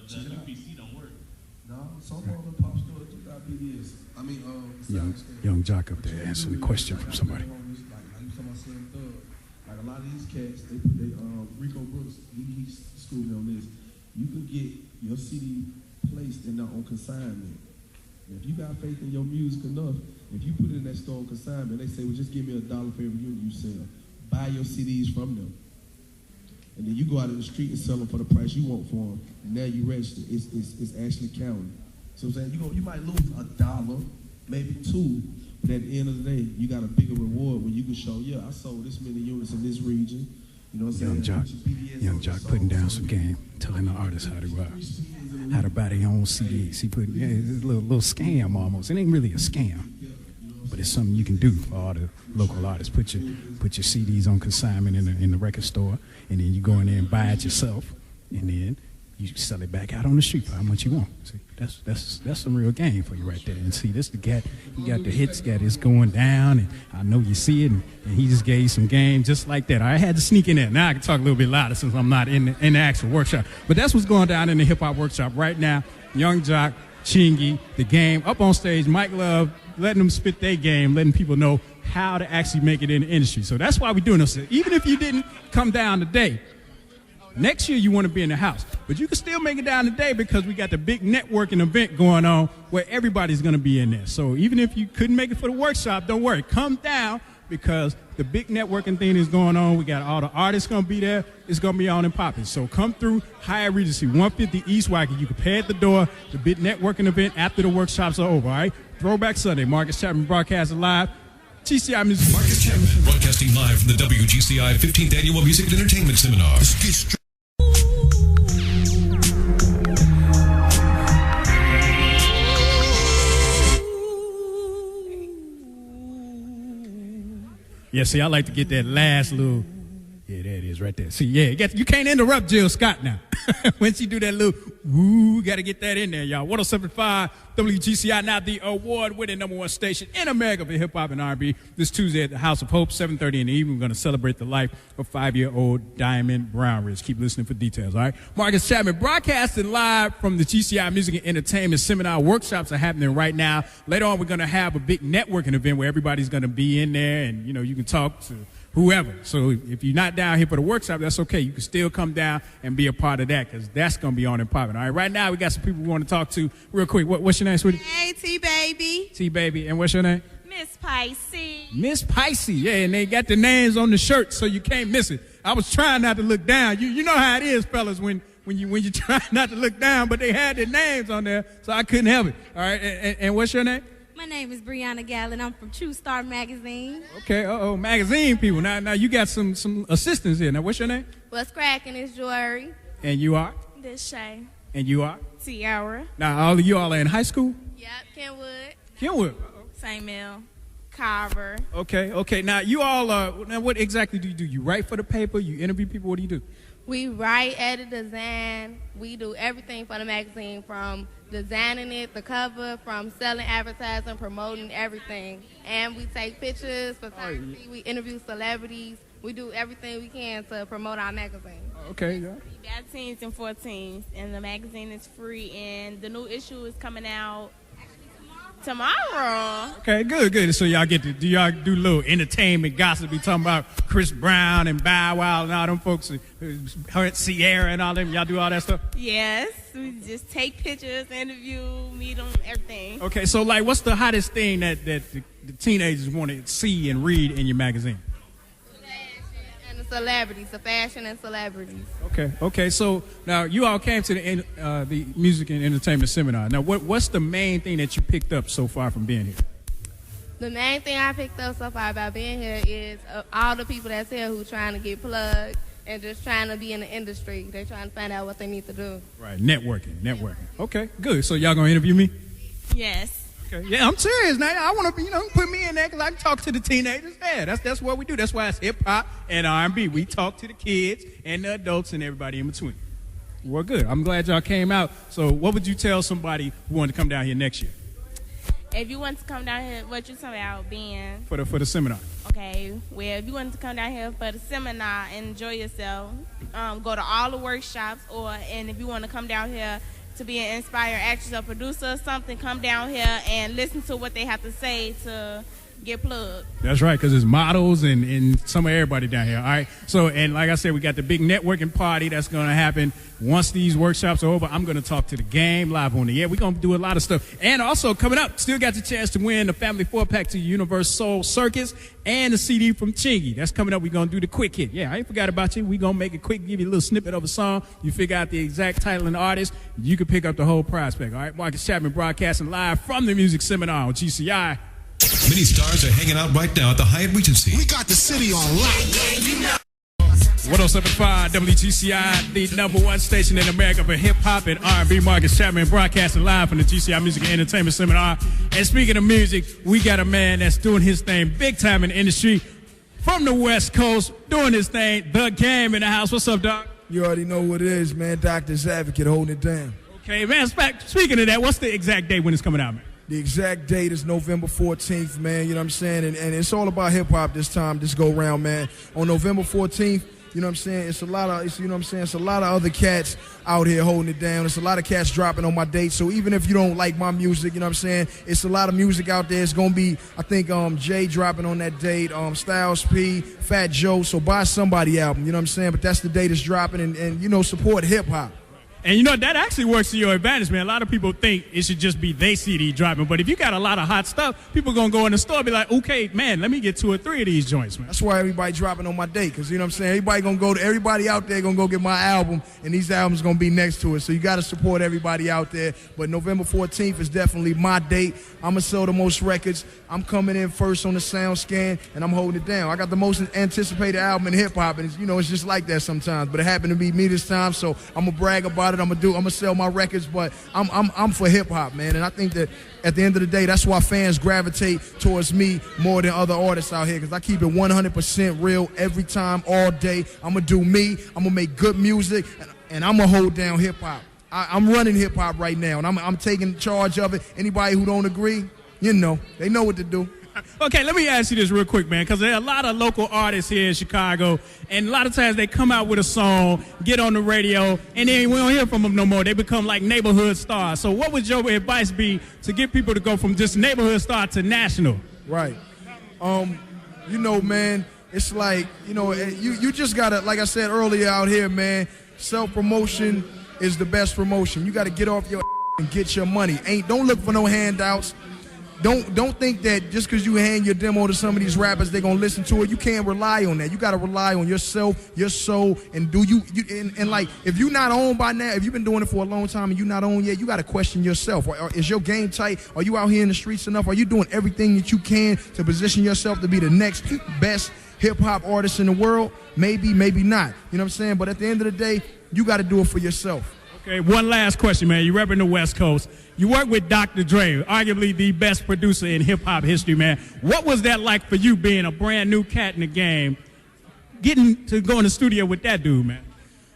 Check it out. PC don't work. No, some of the pop stores do got PDS. I mean, Yung Joc up there answering the question from somebody. Like you talking about Slim Thug. Like a lot of these cats, they put their Rico Brooks. He schooled me on this. You can get your CD placed in there on consignment. If you got faith in your music enough, if you put it in that store on consignment, they say, well, just give me $1 for every unit you sell. Buy your CDs from them. And then you go out in the street and sell them for the price you want for them. And now you register. It's actually counted. So I'm saying you might lose $1, maybe $2, but at the end of the day, you got a bigger reward when you can show, yeah, I sold this many units in this region. You know what I'm saying? Young Joc putting down some game, telling the artists how to buy their own CDs. He put it's a little scam almost. It ain't really a scam, but it's something you can do for all the local artists. Put your CDs on consignment in the record store, and then you go in there and buy it yourself, and then you sell it back out on the street for how much you want. See, that's some real game for you right there. And see, this the cat, he got the hits, got this going down, and I know you see it, and he just gave you some game just like that. I had to sneak in there. Now I can talk a little bit louder since I'm not in the actual workshop. But that's what's going down in the hip hop workshop right now. Yung Joc, Chingy, the game, up on stage, Mike Love, letting them spit their game, letting people know how to actually make it in the industry. So that's why we're doing this. Even if you didn't come down today, next year you want to be in the house, but you can still make it down today because we got the big networking event going on where everybody's going to be in there. So even if you couldn't make it for the workshop, don't worry. Come down because the big networking thing is going on. We got all the artists going to be there. It's going to be on and popping. So come through Hyatt Rgenecy, 150 East Waukee. You can pay at the door. The big networking event after the workshops are over, all right? Throwback Sunday. Marcus Chapman broadcasting live. GCI Music. Marcus Chapman broadcasting live from the WGCI 15th Annual Music and Entertainment Seminar. Yeah, see, I like to get that last little, yeah, there it is right there. See, yeah, you can't interrupt Jill Scott now. When she do that little, woo, got to get that in there, y'all. 107.5 WGCI, now the award-winning #1 station in America for hip-hop and R&B. This Tuesday at the House of Hope, 7:30 in the evening. We're going to celebrate the life of 5-year-old Diamond Brownridge. Keep listening for details, all right? Marcus Chapman broadcasting live from the GCI Music and Entertainment Seminar. Workshops are happening right now. Later on, we're going to have a big networking event where everybody's going to be in there, and, you know, you can talk to whoever. So if you're not down here for the workshop, that's okay. You can still come down and be a part of that because that's going to be on and popping. All right, right now we got some people we want to talk to real quick. What's your name, sweetie? Hey, T-Baby. T-Baby. And what's your name? Miss Picey. Miss Picey. Yeah, and they got the names on the shirt so you can't miss it. I was trying not to look down. You know how it is, fellas, when you try not to look down, but they had their names on there, so I couldn't help it. All right, and what's your name? My name is Brianna Gallen. I'm from True Star Magazine. Okay, magazine people. Now you got some assistants here. Now, what's your name? What's cracking is Jory. And you are? This Shay. And you are? Tiara. Now, all of you all are in high school? Yep, Kenwood. Kenwood. St. Mill. Carver. Okay. Now, you all, now what exactly do you do? You write for the paper? You interview people? What do you do? We write, edit, design. We do everything for the magazine, from designing it, the cover, from selling, advertising, promoting, everything. And we take pictures, photography, we interview celebrities. We do everything we can to promote our magazine. Okay, yeah. We got teens and 14s, and the magazine is free, and the new issue is coming out tomorrow. Okay, good. So y'all do a little entertainment gossip? Be talking about Chris Brown and Bow Wow and all them folks, Sierra and all them. Y'all do all that stuff? Yes, we just take pictures, interview, meet them, everything. Okay, so like, what's the hottest thing that the teenagers want to see and read in your magazine? And the celebrities, the fashion and celebrities. Okay. So now you all came to the music and entertainment seminar. Now, what's the main thing that you picked up so far from being here? The main thing I picked up so far about being here is all the people that's here who trying to get plugged and just trying to be in the industry. They're trying to find out what they need to do. Right, networking. Okay, good. So y'all gonna interview me? Yes. Okay. Yeah, I'm serious now. I want to, put me in there because I can talk to the teenagers. Yeah, that's what we do. That's why it's hip hop and R&B. We talk to the kids and the adults and everybody in between. Well, good. I'm glad y'all came out. So, what would you tell somebody who wanted to come down here next year? If you want to come down here, what you talking about being? For the seminar. Okay. Well, if you want to come down here for the seminar and enjoy yourself, go to all the workshops, and if you want to come down here to be an inspired actress or producer or something, come down here and listen to what they have to say to get plugged. That's right, because there's models and some of everybody down here. All right. So, and like I said, we got the big networking party that's going to happen once these workshops are over. I'm going to talk to the game live on the air. We're going to do a lot of stuff. And also coming up, still got the chance to win the family 4-pack to Universe Soul Circus and the CD from Chingy. That's coming up. We're going to do the quick hit. Yeah, I ain't forgot about you. We're going to make it quick, give you a little snippet of a song. You figure out the exact title and artist, you can pick up the whole prize pack. All right. Marcus Chapman broadcasting live from the Music Seminar on GCI. Many stars are hanging out right now at the Hyatt Rgenecy. We got the city on lock. 1075 WGCI, the #1 station in America for hip-hop and R&B. Marcus Chapman broadcasting live from the GCI Music and Entertainment Seminar. And speaking of music, we got a man that's doing his thing big time in the industry from the West Coast, doing his thing, The Game in the house. What's up, Doc? You already know what it is, man. Doctor's Advocate holding it down. Okay, man, speaking of that, what's the exact date when it's coming out, man? The exact date is November 14th, man. You know what I'm saying? And it's all about hip-hop this time, this go-round, man. On November 14th, you know what I'm saying? It's a lot of other cats out here holding it down. It's a lot of cats dropping on my date. So even if you don't like my music, you know what I'm saying? It's a lot of music out there. It's going to be, I think, Jay dropping on that date, Styles P, Fat Joe. So buy somebody album, you know what I'm saying? But that's the date it's dropping and you know, support hip-hop. And you know, that actually works to your advantage, man. A lot of people think it should just be they CD dropping. But if you got a lot of hot stuff, people going to go in the store and be like, okay, man, let me get 2 or 3 of these joints, man. That's why everybody dropping on my date, because, you know what I'm saying, everybody out there going to go get my album, and these albums going to be next to it. So you got to support everybody out there. But November 14th is definitely my date. I'm going to sell the most records. I'm coming in first on the sound scan, and I'm holding it down. I got the most anticipated album in hip-hop, and, it's just like that sometimes. But it happened to be me this time, so I'm going to brag about it. I'm gonna sell my records, but I'm for hip hop, man. And I think that at the end of the day, that's why fans gravitate towards me more than other artists out here, because I keep it 100% real every time, all day. I'm gonna do me. I'm gonna make good music, and I'm gonna hold down hip hop. I'm running hip hop right now, and I'm taking charge of it. Anybody who don't agree, they know what to do. Okay, let me ask you this real quick, man, because there are a lot of local artists here in Chicago, and a lot of times they come out with a song, get on the radio, and then we don't hear from them no more. They become like neighborhood stars. So what would your advice be to get people to go from just neighborhood star to national? Right. Man, it's like, you just got to, like I said earlier out here, man, self-promotion is the best promotion. You got to get off your and get your money. Don't look for no handouts. Don't think that just because you hand your demo to some of these rappers, they're gonna listen to it. You can't rely on that. You gotta rely on yourself, your soul, and like if you're not on by now, if you've been doing it for a long time and you're not on yet, you gotta question yourself. Or is your game tight? Are you out here in the streets enough? Are you doing everything that you can to position yourself to be the next best hip hop artist in the world? Maybe, maybe not. You know what I'm saying? But at the end of the day, you gotta do it for yourself. Okay, one last question, man. You repping the West Coast. You work with Dr. Dre, arguably the best producer in hip-hop history, man. What was that like for you being a brand new cat in the game, getting to go in the studio with that dude, man?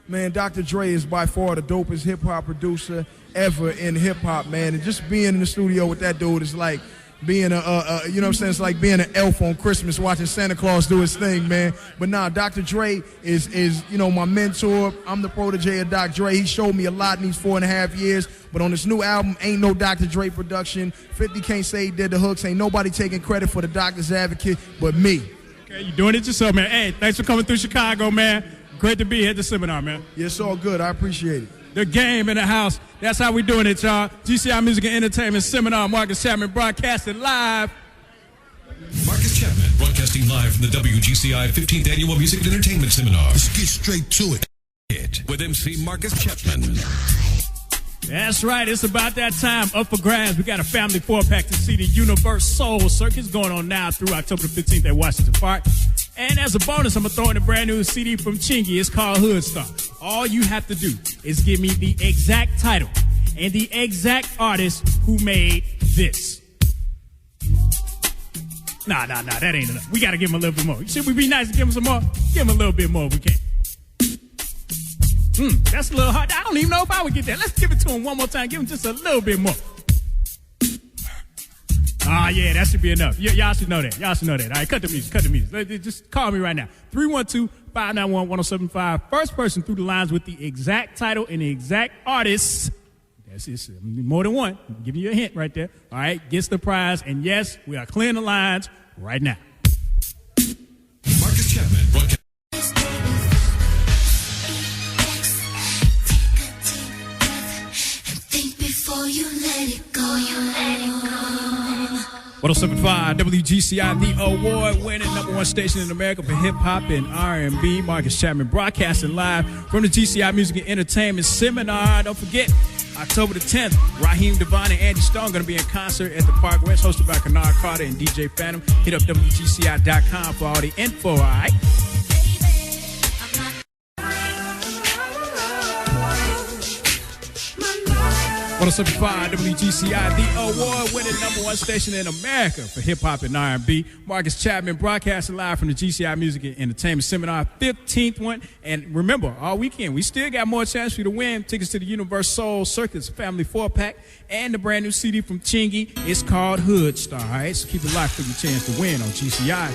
Man, Dr. Dre is by far the dopest hip-hop producer ever in hip-hop, man. And just being in the studio with that dude is like being it's like being an elf on Christmas watching Santa Claus do his thing, man. But nah, Dr. Dre is my mentor. I'm the protege of Dr. Dre. He showed me a lot in these 4.5 years. But on this new album, ain't no Dr. Dre production. 50 can't say he did the hooks. Ain't nobody taking credit for the Doctor's Advocate but me. Okay, you doing it yourself, man. Hey, thanks for coming through Chicago, man. Great to be here at the seminar, man. Yeah, it's all good. I appreciate it. The Game in the house. That's how we doing it, y'all. GCI Music and Entertainment Seminar. Marcus Chapman broadcasting live. Marcus Chapman broadcasting live from the WGCI 15th Annual Music and Entertainment Seminar. Let's get straight to it. With MC Marcus Chapman. That's right. It's about that time. Up for grabs. We got a family 4-pack to see the Universe Soul Circus going on now through October the 15th at Washington Park. And as a bonus, I'm going to throw in a brand new CD from Chingy. It's called Hood Star. All you have to do is give me the exact title and the exact artist who made this. Nah, that ain't enough. We got to give him a little bit more. Should we be nice and give him some more? Give him a little bit more if we can. That's a little hard. I don't even know if I would get that. Let's give it to him one more time. Give him just a little bit more. Yeah, that should be enough. Y'all should know that. All right, cut the music. Just call me right now. 312-591-1075. First person through the lines with the exact title and the exact artist It's more than one. I'm giving you a hint right there. All right, gets the prize. And yes, we are clearing the lines right now. Marcus Chapman, broadcast. Think before you let it go. 107.5 WGCI, the award-winning #1 station in America for hip-hop and R&B. Marcus Chapman broadcasting live from the GCI Music and Entertainment Seminar. Don't forget, October the 10th, Raheem Devon and Andy Stone going to be in concert at the Park West, hosted by Kennard Carter and DJ Phantom. Hit up WGCI.com for all the info, all right? 107.5 WGCI, the award-winning #1 station in America for hip-hop and R&B. Marcus Chapman broadcasting live from the GCI Music and Entertainment Seminar, 15th one. And remember, all weekend, we still got more chance for you to win tickets to the Universal Circus Family 4-pack and the brand new CD from Chingy. It's called Hood Star, all right? So keep it locked for your chance to win on GCI.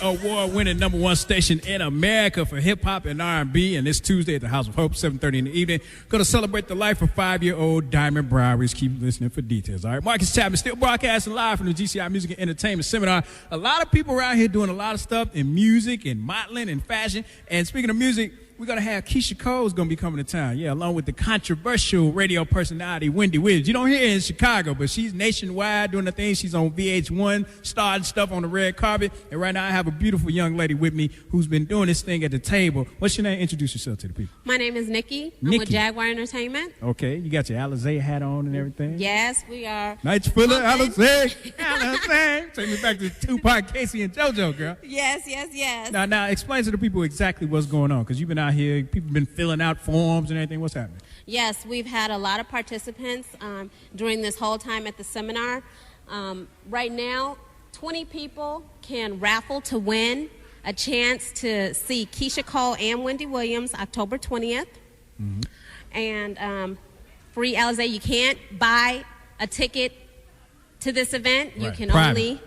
Award-winning #1 station in America for hip-hop and R&B, and this Tuesday at the House of Hope, 7:30 in the evening. Going to celebrate the life of 5-year-old Diamond Briaries. Keep listening for details, all right? Marcus Chapman still broadcasting live from the GCI Music and Entertainment Seminar. A lot of people around here doing a lot of stuff in music and modeling and fashion. And speaking of music, we're going to have Keisha Cole's going to be coming to town, yeah, along with the controversial radio personality Wendy Williams. You don't hear her in Chicago, but she's nationwide doing the thing. She's on VH1, starting stuff on the red carpet. And right now I have a beautiful young lady with me who's been doing this thing at the table. What's your name? Introduce yourself to the people. My name is Nikki. I'm with Jaguar Entertainment. Okay, you got your Alizé hat on and everything? Yes, we are. Nights full of Alizé. Alizé. Take me back to Tupac, Casey, and JoJo, girl. Yes, yes, yes. Now explain to the people exactly what's going on, because you've been out here, people been filling out forms and everything. What's happening? Yes, we've had a lot of participants during this whole time at the seminar. Right now, 20 people can raffle to win a chance to see Keisha Cole and Wendy Williams October 20th. Mm-hmm. And free Alizé. You can't buy a ticket to this event. You can only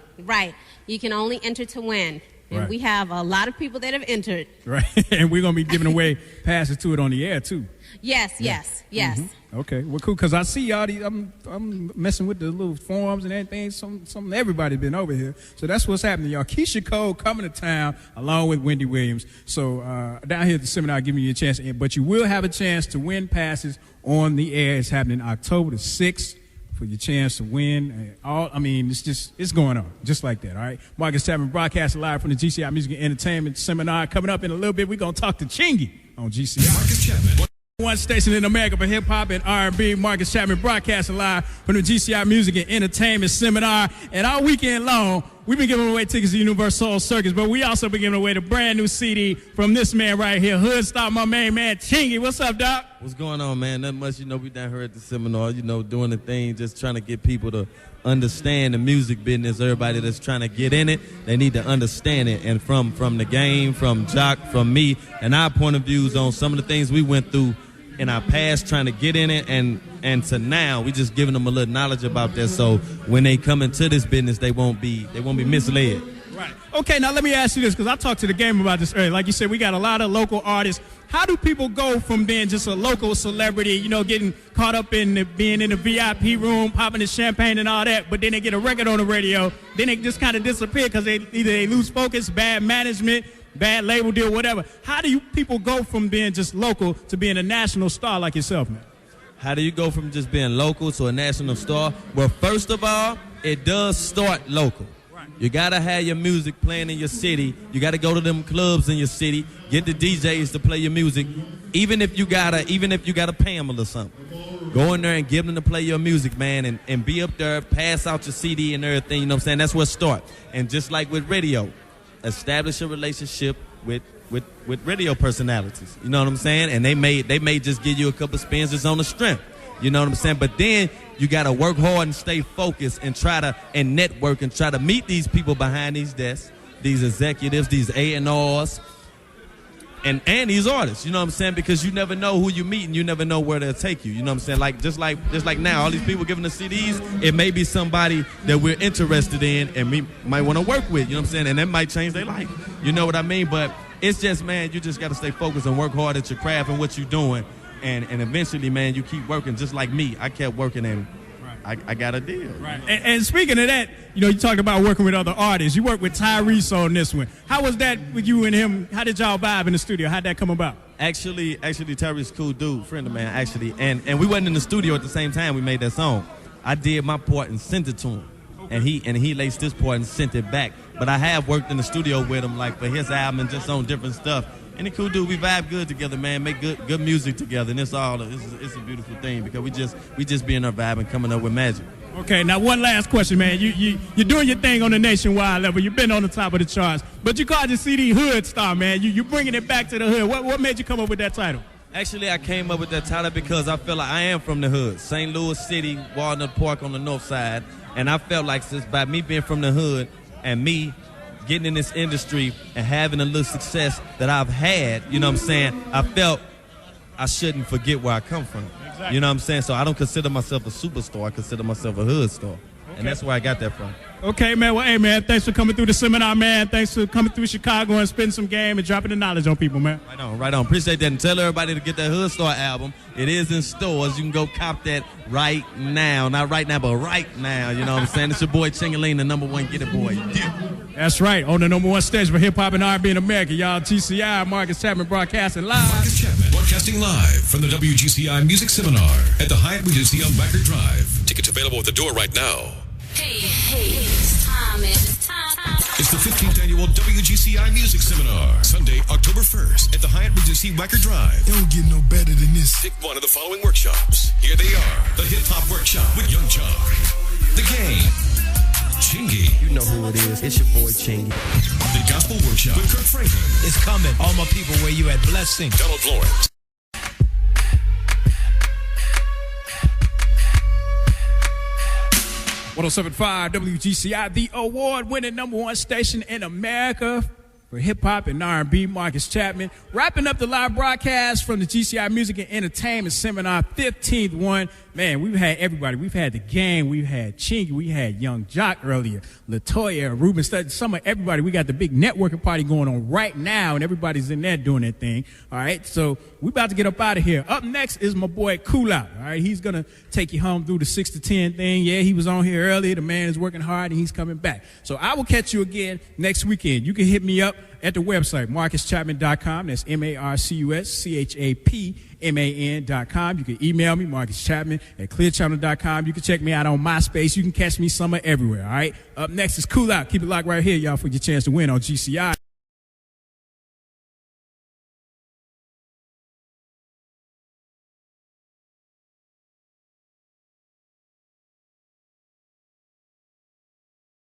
you can only enter to win. And we have a lot of people that have entered. Right. And we're going to be giving away passes to it on the air, too. Yes. Mm-hmm. Okay. Well, cool, because I see all these, I'm messing with the little forms and everything. Some everybody's been over here. So that's what's happening, y'all. Keisha Cole coming to town along with Wendy Williams. So down here at the seminar, giving you a chance. But you will have a chance to win passes on the air. It's happening October the 6th. For your chance to win. It's going on just like that, all right? Marcus Chapman broadcasting live from the GCI Music and Entertainment Seminar. Coming up in a little bit, we're going to talk to Chingy on GCI. Marcus Chapman. #1 station in America for hip-hop and R&B. Marcus Chapman broadcasting live from the GCI Music and Entertainment Seminar. And all weekend long, we've been giving away tickets to Universal Circus, but we also been giving away the brand new CD from this man right here, Hood Star, my main man, Chingy. What's up, Doc? What's going on, man? Nothing much. We down here at the seminar, doing the thing, just trying to get people to understand the music business. Everybody that's trying to get in it, they need to understand it. And from the game, from Joc, from me, and our point of views on some of the things we went through in our past trying to get in it, and to now, we just giving them a little knowledge about that, so when they come into this business, they won't be misled. Right. Okay, now let me ask you this, because I talked to the game about this earlier. Like you said, we got a lot of local artists. How do people go from being just a local celebrity, getting caught up in being in the VIP room, popping the champagne and all that, but then they get a record on the radio, then they just kind of disappear because either they lose focus, bad management, bad label deal, whatever. How do you people go from being just local to being a national star like yourself, man? How do you go from just being local to a national star? Well, first of all, it does start local. You gotta have your music playing in your city. You gotta go to them clubs in your city. Get the DJs to play your music. Even if you gotta pay them a little something. Go in there and give them to play your music, man, and be up there, pass out your CD and everything. You know what I'm saying? That's where it starts. And just like with radio, establish a relationship with radio personalities. You know what I'm saying? And they may just give you a couple spins just on the strength. You know what I'm saying? But then you got to work hard and stay focused and network and try to meet these people behind these desks, these executives, these A&Rs, and these artists. You know what I'm saying? Because you never know who you meet and you never know where they'll take you. You know what I'm saying? Just like now, all these people giving us CDs, it may be somebody that we're interested in and we might want to work with. You know what I'm saying? And that might change their life. You know what I mean? But it's just, man, you just got to stay focused and work hard at your craft and what you're doing. And eventually, man, you keep working just like me. I kept working and I got a deal. Right. And speaking of that, you talked about working with other artists. You worked with Tyrese on this one. How was that with you and him? How did y'all vibe in the studio? How'd that come about? Actually, Tyrese cool dude, friend of mine, actually. And we wasn't in the studio at the same time we made that song. I did my part and sent it to him. Okay. And he laced his part and sent it back. But I have worked in the studio with him, like, for his album and just on different stuff. And the cool dude, we vibe good together, man. Make good music together, and it's a beautiful thing because we just be in our vibe and coming up with magic. Okay, now one last question, man. You're doing your thing on the nationwide level. You've been on the top of the charts, but you called your CD Hood Star, man. You're bringing it back to the hood. What made you come up with that title? Actually, I came up with that title because I feel like I am from the hood, St. Louis City, Walnut Park on the north side, and I felt like since by me being from the hood and me getting in this industry and having a little success that I've had, you know what I'm saying, I felt I shouldn't forget where I come from. Exactly. You know what I'm saying? So I don't consider myself a superstar. I consider myself a hood star. Okay. And that's where I got that from. Okay, man. Well, hey, man, thanks for coming through the seminar, man. Thanks for coming through Chicago and spending some game and dropping the knowledge on people, man. Right on. Appreciate that. And tell everybody to get that Hood Star album. It is in stores. You can go cop that right now. Not right now, but right now. You know what I'm saying? It's your boy Chingy, the number one Get It Boy. Yeah. That's right. On the number one stage for hip-hop and R&B in America, y'all. GCI, Marcus Chapman broadcasting live. Marcus Chapman broadcasting live from the WGCI Music Seminar at the Hyatt Rgenecy on Wacker Drive. Tickets available at the door right now. Hey, it's time. It's the 15th annual WGCI Music Seminar, Sunday, October 1st at the Hyatt Rgenecy Wacker Drive. It don't get no better than this. Pick one of the following workshops. Here they are. The Hip Hop Workshop with Yung Joc. The Game, Chingy. You know who it is. It's your boy Chingy. The Gospel Workshop with Kirk Franklin. It's coming. All my people, where you at? Blessing. Donald Lawrence. 107.5 WGCI, the award-winning number one station in America for hip-hop and R&B. Marcus Chapman. Wrapping up the live broadcast from the GCI Music and Entertainment Seminar, 15th one. Man, we've had everybody. We've had The Game. We've had Chingy. We had Yung Joc earlier. Latoya, Ruben Studd. Some of everybody. We got the big networking party going on right now, and everybody's in there doing their thing. All right, so we're about to get up out of here. Up next is my boy Cool Out. All right, he's going to take you home through the 6 to 10 thing. Yeah, he was on here earlier. The man is working hard, and he's coming back. So I will catch you again next weekend. You can hit me up at the website, marcuschapman.com. That's MarcusChapman.com. You can email me, Marcus Chapman, at clearchannel.com. You can check me out on MySpace. You can catch me somewhere everywhere, all right? Up next is Cool Out. Keep it locked right here, y'all, for your chance to win on GCI.